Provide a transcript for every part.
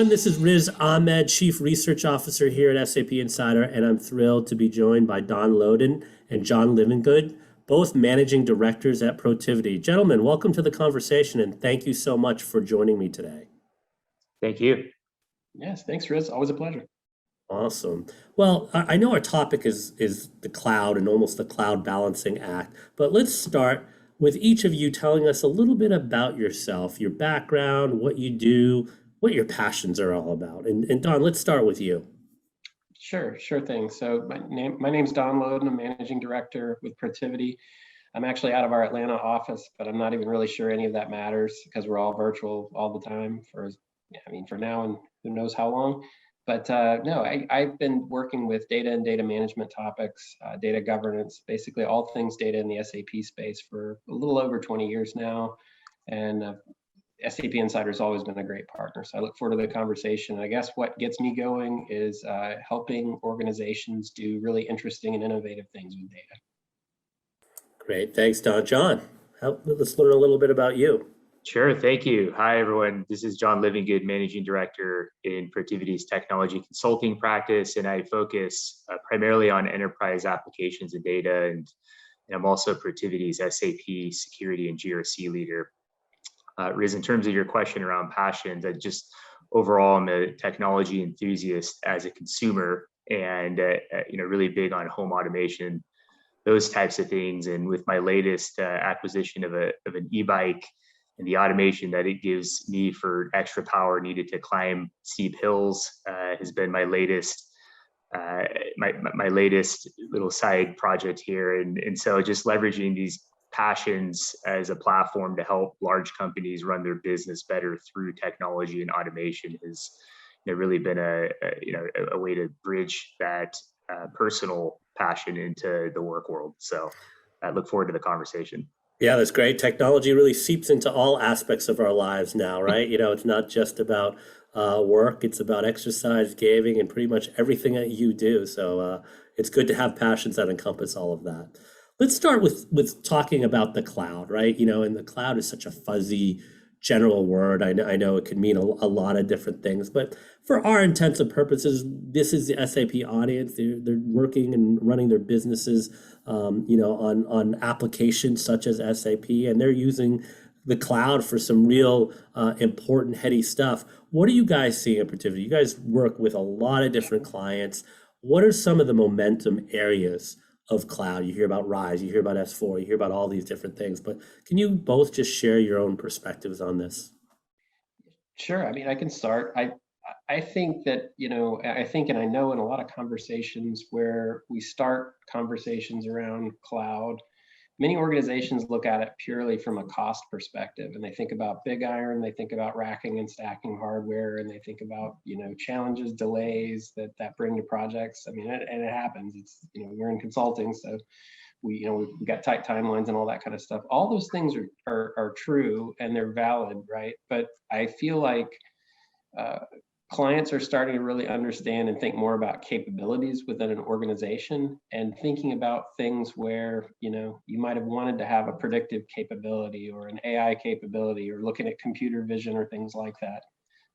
everyone. This is Riz Ahmed, Chief Research Officer here at SAP Insider, and I'm thrilled to be joined by Don Loden and John Livingood, both Managing Directors at Protiviti. Gentlemen, welcome to the conversation, and thank you so much for joining me today. Thank you. Yes, thanks, Riz. Always a pleasure. Awesome. Well, I know our topic is the cloud and almost the cloud balancing act, but let's start with each of you telling us a little bit about yourself, your background, what you do, what your passions are all about. And Don, let's start with you. Sure thing. So my name's Don Loden. I'm Managing Director with Protiviti. I'm actually out of our Atlanta office, but I'm not even really sure any of that matters because we're all virtual all the time for now and who knows how long. But no, I've been working with data and data management topics, data governance, basically all things data in the SAP space for a little over 20 years now. And SAP Insider has always been a great partner. So I look forward to the conversation. I guess what gets me going is helping organizations do really interesting and innovative things with data. Great. Thanks, Don. John, let's learn a little bit about you. Sure, thank you. Hi, everyone. This is John Livingood, Managing Director in Protiviti's technology consulting practice, and I focus primarily on enterprise applications and data, and I'm also Protiviti's SAP security and GRC leader. Riz, in terms of your question around passions, overall I'm a technology enthusiast as a consumer, and really big on home automation, those types of things. And with my latest acquisition of an e-bike, and the automation that it gives me for extra power needed to climb steep hills has been my latest my latest little side project here. And so just leveraging these passions as a platform to help large companies run their business better through technology and automation has really been a way to bridge that personal passion into the work world. So I look forward to the conversation. Yeah, that's great. Technology really seeps into all aspects of our lives now, right? It's not just about work, it's about exercise, gaming, and pretty much everything that you do. So it's good to have passions that encompass all of that. Let's start with talking about the cloud, right? And the cloud is such a fuzzy general word. I know it could mean a lot of different things, but for our intents and purposes, this is the SAP audience. They're working and running their businesses, on applications such as SAP, and they're using the cloud for some real important, heady stuff. What are you guys seeing at Protiviti? You guys work with a lot of different clients. What are some of the momentum areas of cloud? You hear about Rise, you hear about S4, you hear about all these different things, but can you both just share your own perspectives on this? Sure. I can start. I think that, and I know in a lot of conversations where we start conversations around cloud, many organizations look at it purely from a cost perspective, and they think about big iron, they think about racking and stacking hardware, and they think about, challenges, delays that bring to projects. And it happens. It's, we're in consulting, so we've got tight timelines and all that kind of stuff. All those things are true and they're valid, right? But I feel like clients are starting to really understand and think more about capabilities within an organization, and thinking about things where, you might have wanted to have a predictive capability or an AI capability, or looking at computer vision or things like that.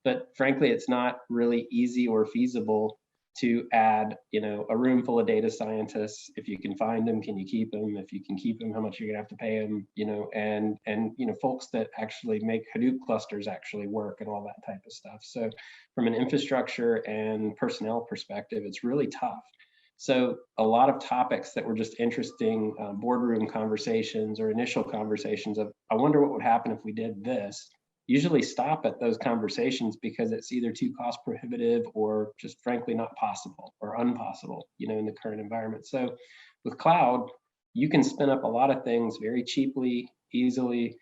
But frankly, it's not really easy or feasible to add, a room full of data scientists. If you can find them, can you keep them? If you can keep them, how much are you gonna have to pay them? And folks that actually make Hadoop clusters actually work and all that type of stuff. So from an infrastructure and personnel perspective, it's really tough. So a lot of topics that were just interesting boardroom conversations or initial conversations of, I wonder what would happen if we did this, usually stop at those conversations because it's either too cost prohibitive or just frankly not possible or impossible, in the current environment. So with cloud, you can spin up a lot of things very cheaply, easily.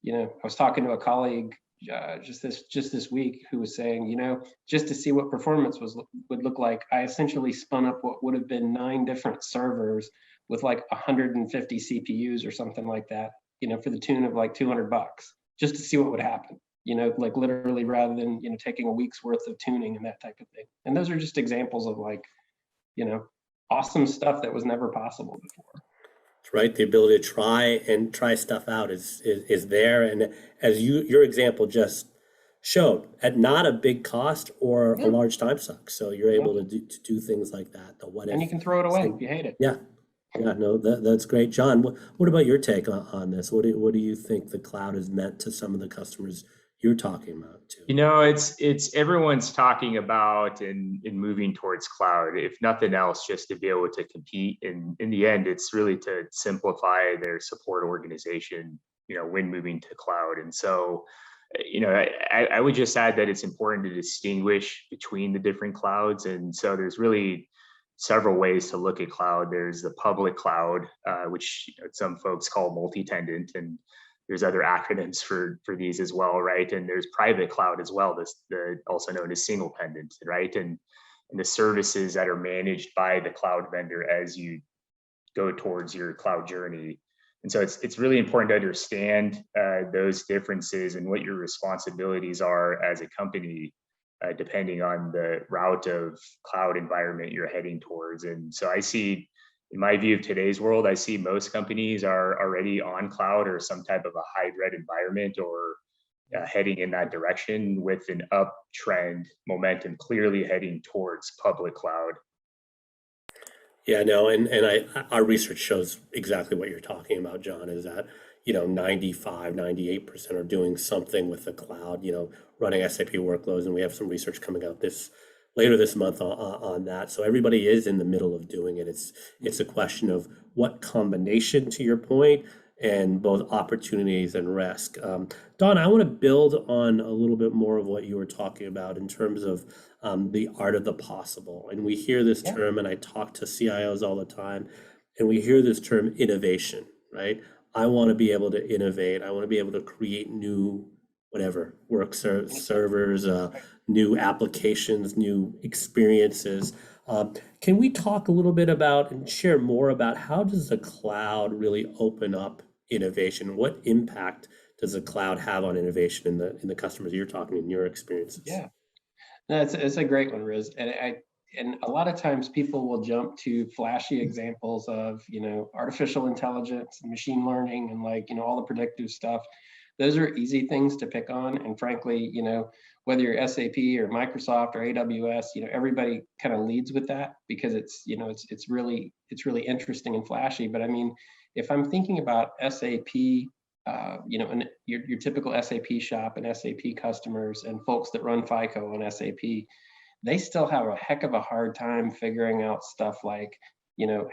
I was talking to a colleague just this week who was saying, just to see what performance would look like, I essentially spun up what would have been 9 different servers with like 150 CPUs or something like that, for the tune of like $200, just to see what would happen, like literally, rather than, taking a week's worth of tuning and that type of thing. And those are just examples of like, awesome stuff that was never possible before. That's right. The ability to try stuff out is there. And as your example just showed at not a big cost or a Yeah. large time suck. So you're Yeah. able to do things like that. The what And if you can throw it away thing. if you hate it. Yeah. Yeah, no, that's great. John, what about your take on this? What do you think the cloud has meant to some of the customers you're talking about too? It's everyone's talking about and moving towards cloud, if nothing else, just to be able to compete. And in the end, it's really to simplify their support organization, when moving to cloud. And so, I would just add that it's important to distinguish between the different clouds. And so there's really several ways to look at cloud. There's the public cloud, which some folks call multi-tenant, and there's other acronyms for these as well, right? And there's private cloud as well, also known as single tenant, right? And the services that are managed by the cloud vendor as you go towards your cloud journey. And so it's really important to understand those differences and what your responsibilities are as a company, depending on the route of cloud environment you're heading towards. And so I see, in my view of today's world, I see most companies are already on cloud or some type of a hybrid environment, or heading in that direction with an uptrend momentum clearly heading towards public cloud. Yeah, no, our research shows exactly what you're talking about, John, is that, 95, 98% are doing something with the cloud, running SAP workloads, and we have some research coming out later this month on that. So everybody is in the middle of doing it. It's a question of what combination, to your point, and both opportunities and risk. Don, I want to build on a little bit more of what you were talking about in terms of the art of the possible. And we hear this Yeah. term, and I talk to CIOs all the time, and we hear this term innovation, right? I want to be able to innovate. I want to be able to create new, whatever, servers, new applications, new experiences. Can we talk a little bit about and share more about how does the cloud really open up innovation? What impact does the cloud have on innovation in the customers you're talking in your experiences? Yeah. No, it's a great one, Riz. And a lot of times people will jump to flashy examples of, artificial intelligence and machine learning and all the predictive stuff. Those are easy things to pick on. And frankly, whether you're SAP or Microsoft or AWS, everybody kind of leads with that because it's really interesting and flashy. But I mean, if I'm thinking about SAP, and your typical SAP shop and SAP customers and folks that run FICO on SAP, they still have a heck of a hard time figuring out stuff like,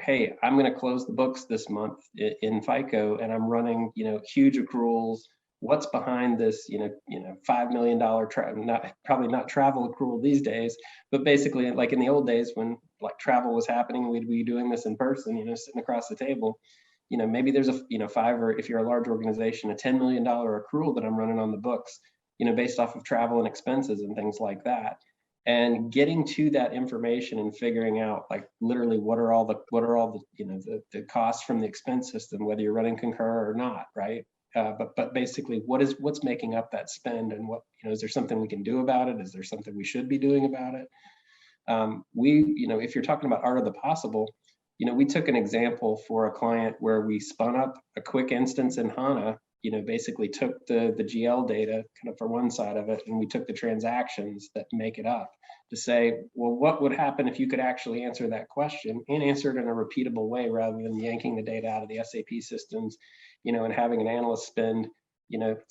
hey, I'm going to close the books this month in FICO, and I'm running, huge accruals. What's behind this, $5 million, probably not travel accrual these days, but basically like in the old days when like travel was happening, we'd be doing this in person, sitting across the table. Maybe there's a, five, or if you're a large organization, a $10 million accrual that I'm running on the books, based off of travel and expenses and things like that. And getting to that information and figuring out like literally what are all the the costs from the expense system, whether you're running Concur or not, right? But basically what's making up that spend, and what, is there something we can do about it? Is there something we should be doing about it? If you're talking about art of the possible, we took an example for a client where we spun up a quick instance in HANA, basically took the GL data kind of for one side of it, and we took the transactions that make it up to say, well, what would happen if you could actually answer that question and answer it in a repeatable way rather than yanking the data out of the SAP systems, and having an analyst spend,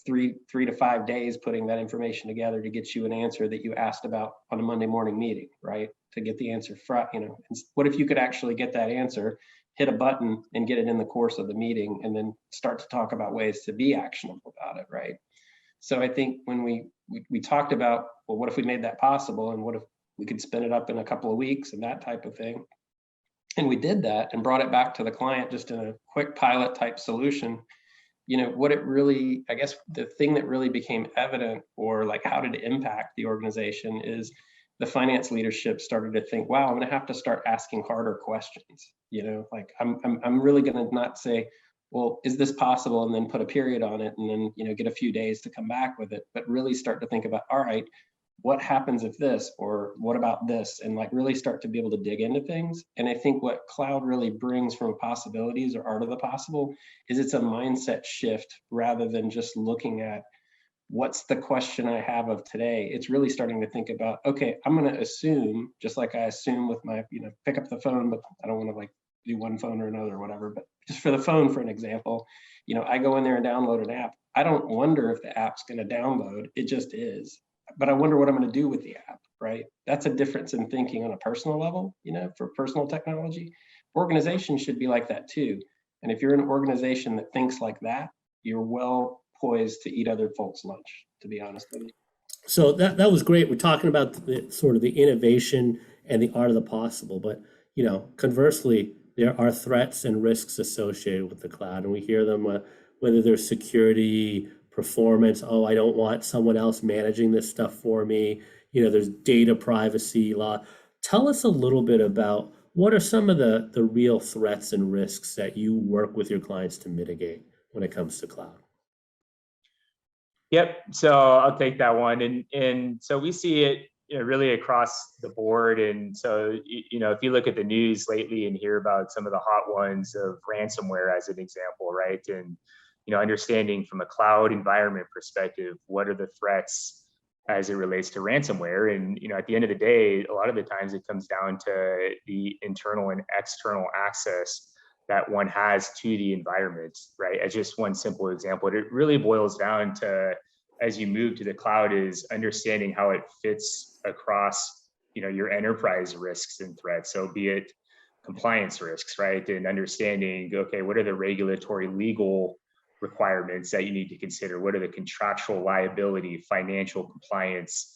3 to 5 days putting that information together to get you an answer that you asked about on a Monday morning meeting, right? To get the answer, what if you could actually get that answer, hit a button and get it in the course of the meeting, and then start to talk about ways to be actionable about it, right? So I think when we talked about, well, what if we made that possible, and what if we could spin it up in a couple of weeks and that type of thing, and we did that and brought it back to the client just in a quick pilot type solution. What it really, I guess the thing that really became evident, or like how did it impact the organization, is the finance leadership started to think, wow, I'm going to have to start asking harder questions. Like I'm really going to not say, well, is this possible, and then put a period on it, and then get a few days to come back with it, but really start to think about, all right, what happens if this, or what about this, and like really start to be able to dig into things. And I think what cloud really brings from possibilities or art of the possible is it's a mindset shift rather than just looking at what's the question I have of today? It's really starting to think about, okay, I'm going to assume, just like I assume with my, pick up the phone, but I don't want to like do one phone or another or whatever, but just for the phone, for an example, I go in there and download an app. I don't wonder if the app's going to download, it just is. But I wonder what I'm going to do with the app, right? That's a difference in thinking on a personal level, for personal technology. Organizations should be like that too. And if you're an organization that thinks like that, you're well poised to eat other folks' lunch, to be honest with you. So that was great. We're talking about the sort of the innovation and the art of the possible, but conversely, there are threats and risks associated with the cloud, and we hear them whether there's security, performance. Oh, I don't want someone else managing this stuff for me. There's data privacy law. Tell us a little bit about what are some of the real threats and risks that you work with your clients to mitigate when it comes to cloud. Yep. So I'll take that one. And so we see it really across the board. And so, if you look at the news lately and hear about some of the hot ones of ransomware as an example, right? And, understanding from a cloud environment perspective, what are the threats as it relates to ransomware? And, at the end of the day, a lot of the times it comes down to the internal and external access that one has to the environment, right? As just one simple example, it really boils down to, as you move to the cloud, is understanding how it fits across, your enterprise risks and threats. So be it compliance risks, right? And understanding, okay, what are the regulatory legal requirements that you need to consider? What are the contractual liability, financial compliance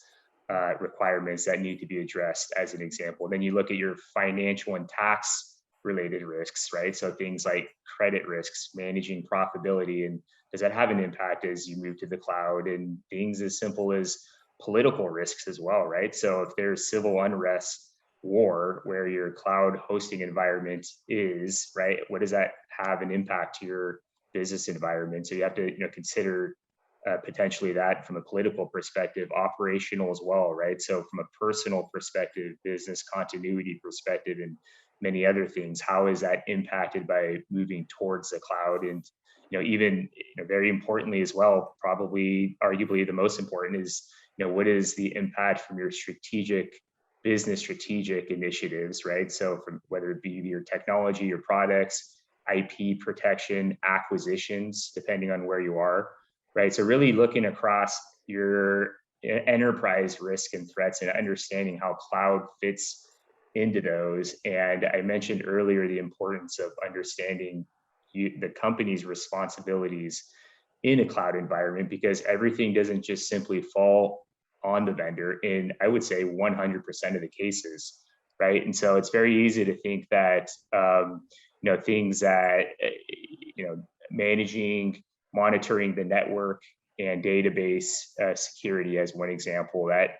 requirements that need to be addressed, as an example? Then you look at your financial and tax related risks, right? So things like credit risks, managing profitability, and does that have an impact as you move to the cloud? And things as simple as political risks as well, right? So if there's civil unrest, war, where your cloud hosting environment is, right, what does that have an impact to your business environment? So you have to consider potentially that from a political perspective, operational as well, right? So from a personal perspective, business continuity perspective, and many other things, how is that impacted by moving towards the cloud? And even very importantly as well, probably arguably the most important is what is the impact from your business strategic initiatives, right? So from whether it be your technology, your products, IP protection, acquisitions, depending on where you are, right? So really looking across your enterprise risk and threats and understanding how cloud fits into those. And I mentioned earlier the importance of understanding the company's responsibilities in a cloud environment, because everything doesn't just simply fall on the vendor in, I would say, 100% of the cases, right? And so it's very easy to think that things that managing, monitoring the network and database security, as one example, that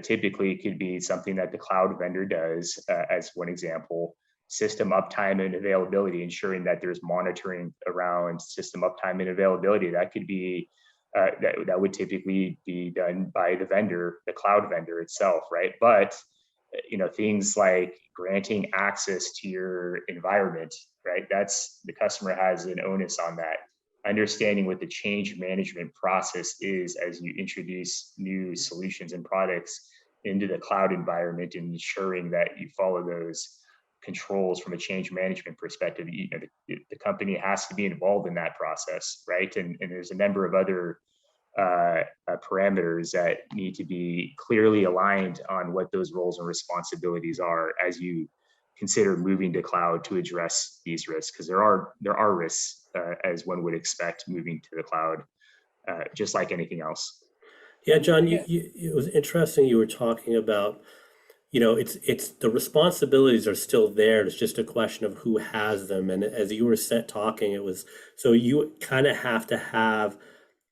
typically could be something that the cloud vendor does, as one example. System uptime and availability, ensuring that there's monitoring around system uptime and availability. That could be that would typically be done by the vendor, the cloud vendor itself, right? But things like granting access to your environment, right? That's the customer has an onus on that. Understanding what the change management process is as you introduce new solutions and products into the cloud environment, and ensuring that you follow those controls from a change management perspective. The company has to be involved in that process, right? And there's a number of other parameters that need to be clearly aligned on what those roles and responsibilities are as you consider moving to cloud to address these risks, because there are risks as one would expect moving to the cloud, just like anything else. Yeah, John, it was interesting you were talking about, it's the responsibilities are still there. It's just a question of who has them. And as you were talking, it was, so you kind of have to have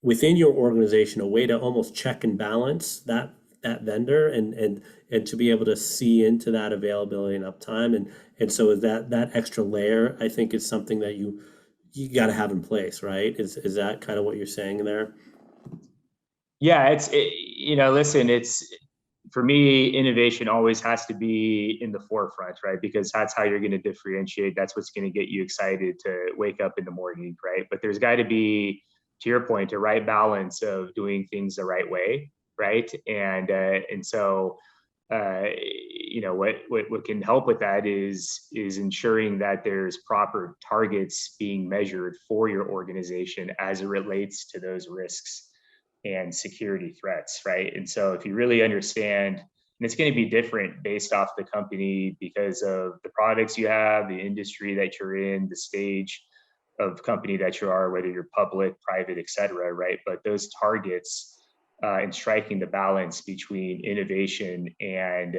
within your organization a way to almost check and balance that vendor and to be able to see into that availability and uptime. And so that extra layer, I think, is something that you got to have in place, right? Is that kind of what you're saying there? Yeah, listen, for me, innovation always has to be in the forefront, right? Because that's how you're going to differentiate. That's what's going to get you excited to wake up in the morning, right? But there's got to be to your point, a right balance of doing things the right way, right? And so what can help with that is ensuring that there's proper targets being measured for your organization as it relates to those risks and security threats, right? And so if you really understand, and it's going to be different based off the company because of the products you have, the industry that you're in, the stage of company that you are, whether you're public, private, et cetera, right? But those targets and striking the balance between innovation and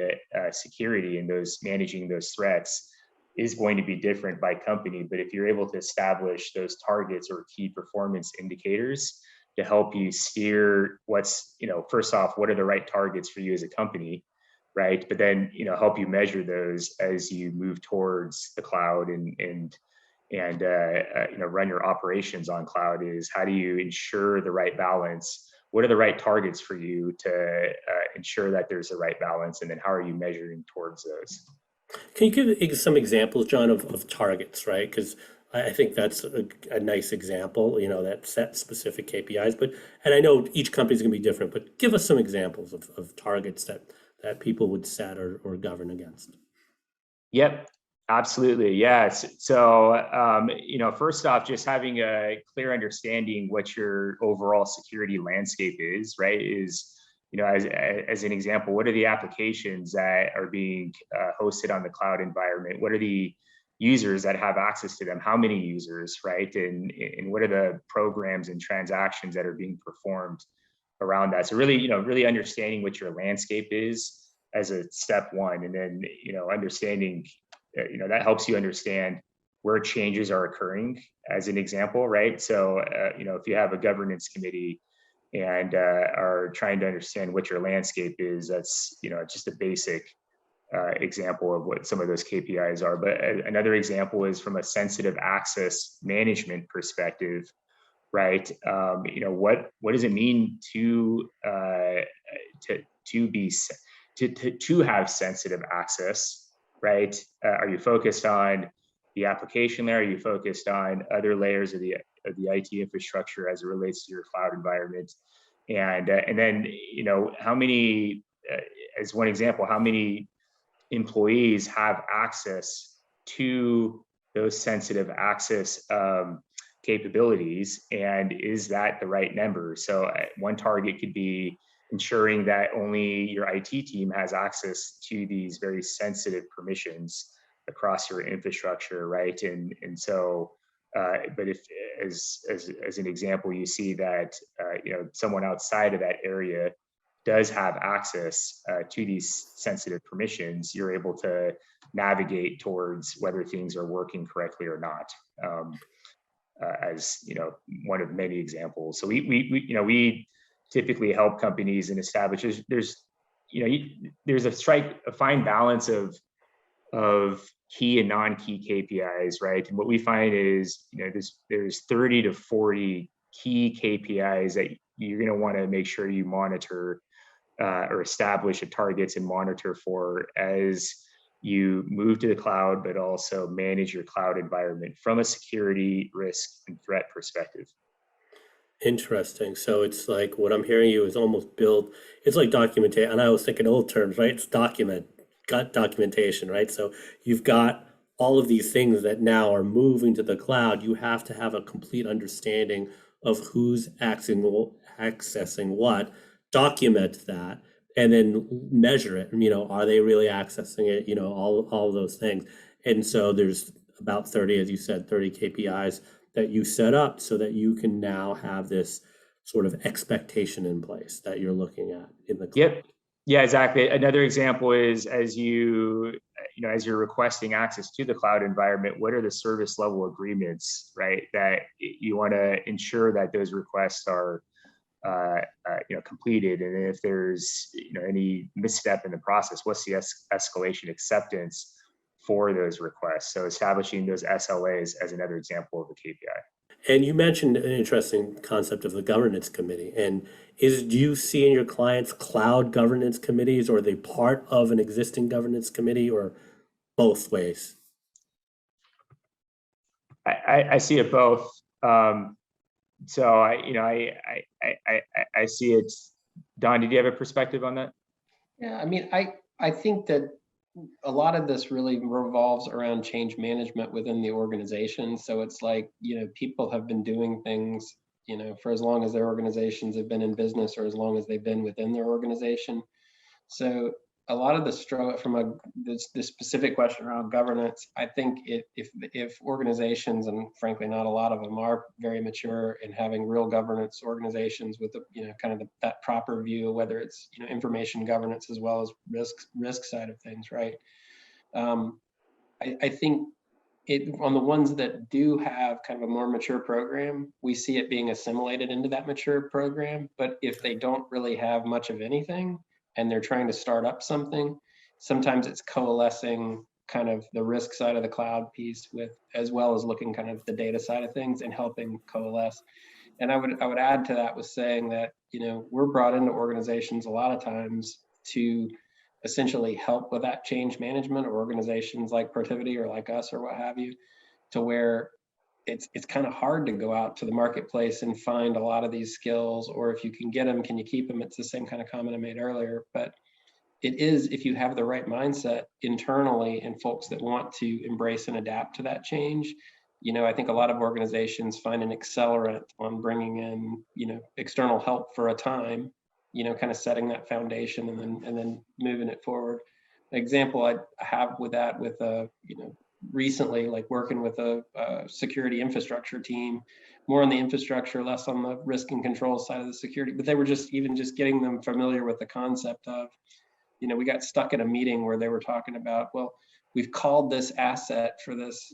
security and those managing those threats is going to be different by company. But if you're able to establish those targets or key performance indicators to help you steer what's, first off, what are the right targets for you as a company, right? But then, help you measure those as you move towards the cloud and run your operations on cloud, is how do you ensure the right balance? What are the right targets for you to ensure that there's the right balance? And then how are you measuring towards those? Can you give some examples, John, of targets, right? Because I think that's a nice example, that set specific KPIs. And I know each company is going to be different, but give us some examples of targets that people would set or govern against. Yep, absolutely. Yes. So, first off, just having a clear understanding what your overall security landscape is, right? As an example, what are the applications that are being hosted on the cloud environment? What are the users that have access to them? How many users, right? And what are the programs and transactions that are being performed around that? So really understanding what your landscape is as a step one, and then understanding, that helps you understand where changes are occurring, as an example, right? So if you have a governance committee and are trying to understand what your landscape is, that's just a basic example of what some of those KPIs are. But another example is from a sensitive access management perspective, right? What does it mean to have sensitive access, right? Are you focused on the application layer? Are you focused on other layers of the IT infrastructure as it relates to your cloud environment? And then how many, as one example, how many employees have access to those sensitive access capabilities, and is that the right number? So one target could be ensuring that only your IT team has access to these very sensitive permissions across your infrastructure, right? And so, but if as an example, you see that someone outside of that area does have access to these sensitive permissions, you're able to navigate towards whether things are working correctly or not. As one of many examples. So we typically help companies and establish there's a fine balance of key and non-key KPIs, right? And what we find is there's 30 to 40 key KPIs that you're going to want to make sure you monitor or establish a targets and monitor for as you move to the cloud, but also manage your cloud environment from a security, risk, and threat perspective. Interesting. So it's like what I'm hearing you is almost build, it's like documentation. And I was thinking old terms, right? It's got documentation, right? So you've got all of these things that now are moving to the cloud. You have to have a complete understanding of who's accessing what, document that, and then measure it. Are they really accessing it? All of those things. And so there's about 30, as you said, 30 KPIs that you set up so that you can now have this sort of expectation in place that you're looking at in the cloud. Yep. Yeah, exactly. Another example is as you're requesting access to the cloud environment, what are the service level agreements, right? That you want to ensure that those requests are completed, and if there's any misstep in the process, what's the escalation acceptance for those requests? So establishing those SLAs as another example of a KPI. And you mentioned an interesting concept of the governance committee. And do you see in your clients cloud governance committees, or are they part of an existing governance committee, or both ways? I see it both. So I see it. Don, did you have a perspective on that? Yeah, I mean, I think that a lot of this really revolves around change management within the organization. So it's like, people have been doing things, for as long as their organizations have been in business or as long as they've been within their organization. So a lot of the struggle from this specific question around governance, I think if organizations, and frankly not a lot of them, are very mature in having real governance organizations with that proper view, whether it's information governance as well as risk side of things, right? I think on the ones that do have kind of a more mature program, we see it being assimilated into that mature program. But if they don't really have much of anything and they're trying to start up something, sometimes it's coalescing kind of the risk side of the cloud piece with, as well as looking kind of the data side of things and helping coalesce. And I would add to that with saying that, we're brought into organizations a lot of times to essentially help with that change management, or organizations like Protiviti or like us or what have you, to where it's kind of hard to go out to the marketplace and find a lot of these skills, or if you can get them, can you keep them? It's the same kind of comment I made earlier, but it is, if you have the right mindset internally and folks that want to embrace and adapt to that change. I think a lot of organizations find an accelerant on bringing in, external help for a time, kind of setting that foundation and then moving it forward. An example I have with that, with recently, like working with a security infrastructure team, more on the infrastructure, less on the risk and control side of the security, but they were just getting them familiar with the concept of, we got stuck in a meeting where they were talking about, well, we've called this asset for this,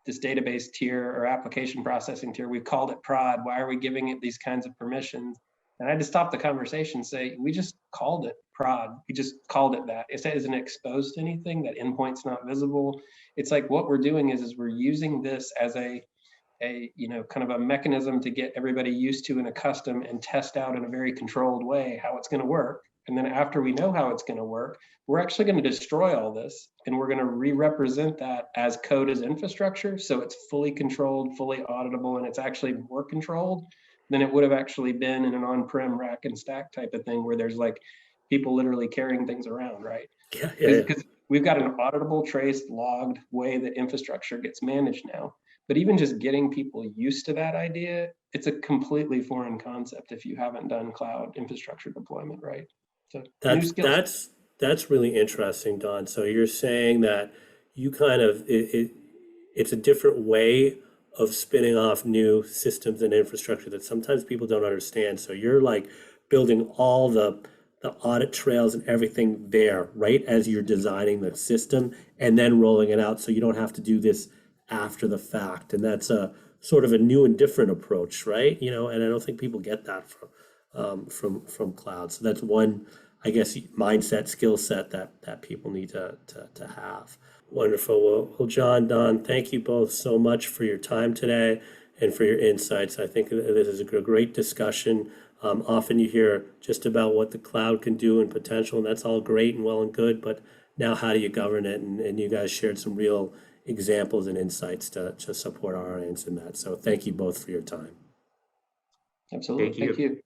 this database tier or application processing tier, we've called it prod. Why are we giving it these kinds of permissions? And I had to stop the conversation and say, we just called it prod. We just called it that. It isn't exposed to anything. That endpoint's not visible. It's like what we're doing is we're using this as a kind of a mechanism to get everybody used to and accustomed and test out in a very controlled way how it's going to work. And then after we know how it's going to work, we're actually going to destroy all this and we're going to re-represent that as code as infrastructure. So it's fully controlled, fully auditable, and it's actually more controlled than it would have actually been in an on-prem rack and stack type of thing where there's like people literally carrying things around, right? Yeah. Because we've got an auditable, traced, logged way that infrastructure gets managed now. But even just getting people used to that idea, it's a completely foreign concept if you haven't done cloud infrastructure deployment, right? So new skills. That's really interesting, Don. So you're saying that you kind of it's a different way of spinning off new systems and infrastructure that sometimes people don't understand. So you're like building all the audit trails and everything there, right, as you're designing the system and then rolling it out, so you don't have to do this after the fact. And that's a sort of a new and different approach, right? And I don't think people get that from cloud. So that's one, I guess, mindset, skill set that people need to have. Wonderful. Well, John, Don, thank you both so much for your time today and for your insights. I think this is a great discussion. Often you hear just about what the cloud can do and potential, and that's all great and well and good, but now how do you govern it? And you guys shared some real examples and insights to support our audience in that. So thank you both for your time. Absolutely. Thank you.